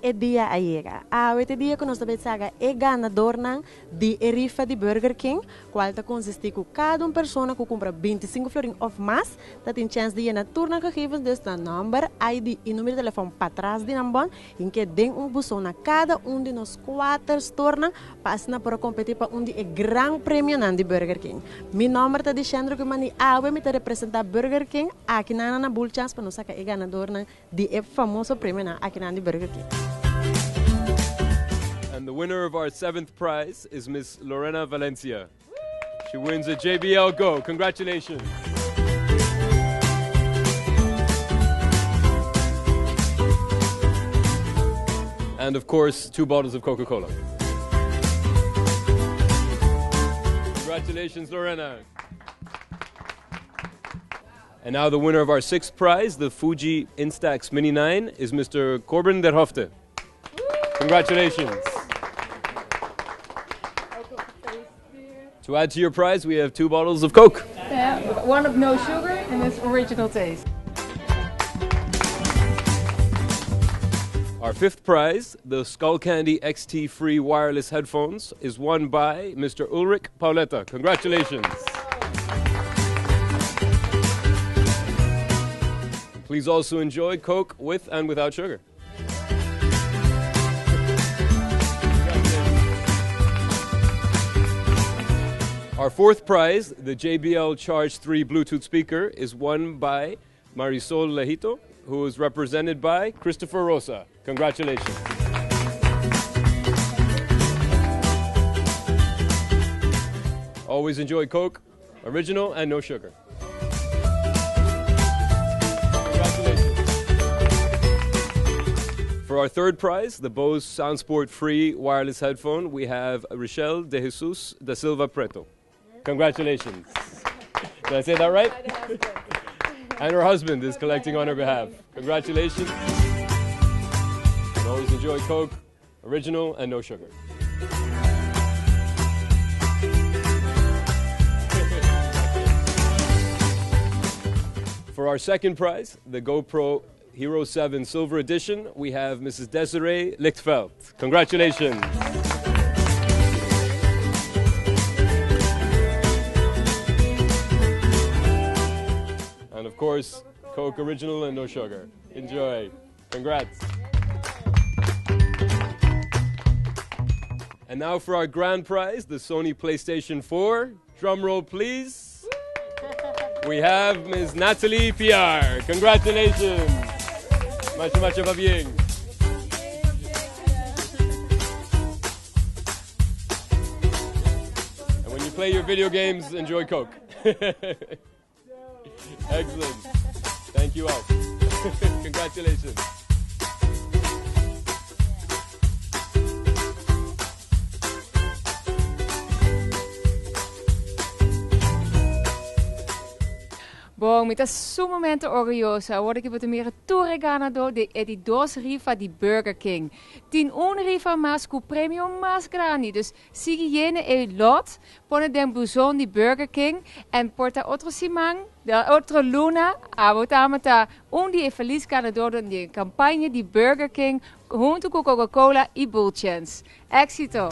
é dia aiega. Este dia que nós também saga é Ganadornan de rifa de Burger King, qual está consiste com cada pessoa que compra 25 florin ou mais, tá tem chance de ir na turna que gives deste número, ID e número de telefone para trás de nambon, em que den buzão na cada de nós 4 turna, passa para competir para de grande prêmio de Burger King. Meu nome está dizendo que mani me te representar Burger King, aqui na bull chance para nós sacar é Ganadornan de famoso prêmio aqui na Burger King. And the winner of our 7th prize is Miss Lorena Valencia. She wins a JBL Go. Congratulations. And of course, 2 bottles of Coca-Cola. Congratulations, Lorena. And now the winner of our 6th prize, the Fuji Instax Mini 9, is Mr. Corbin der Hofte. Congratulations. To add to your prize, we have 2 bottles of Coke. One of no sugar and it's original taste. Our 5th prize, the Skull Candy XT Free wireless headphones, is won by Mr. Ulrich Pauletta. Congratulations. Please also enjoy Coke with and without sugar. Our 4th prize, the JBL Charge 3 Bluetooth speaker, is won by Marisol Lejito, who is represented by Christopher Rosa. Congratulations. Always enjoy Coke, original and no sugar. For our 3rd prize, the Bose SoundSport Free wireless headphone, we have Rochelle de Jesus da Silva Preto. Congratulations. Did I say that right? And her husband is collecting on her behalf. Congratulations. And always enjoy Coke, original and no sugar. For our 2nd prize, the GoPro Hero 7 Silver Edition, we have Mrs. Desiree Lichtfeld. Congratulations. And of course, Coke original and no sugar. Enjoy. Congrats. And now for our grand prize, the Sony PlayStation 4. Drum roll, please. We have Ms. Natalie Piar. Congratulations. Much va bien. And when you play your video games, enjoy Coke. Excellent. Thank you all. Congratulations. Bom, mas sumamente orgulhosa. Agora que eu me torre ganador de 2 rifa de Burger King. Tem rifa mais com o prêmio mais grande. Dus siga jene lot, põe den buzón de Burger King e porta outro simang, outro luna, a botar dia feliz ganador de campanha de Burger King junto com Coca-Cola e Bull Chance. Éxito!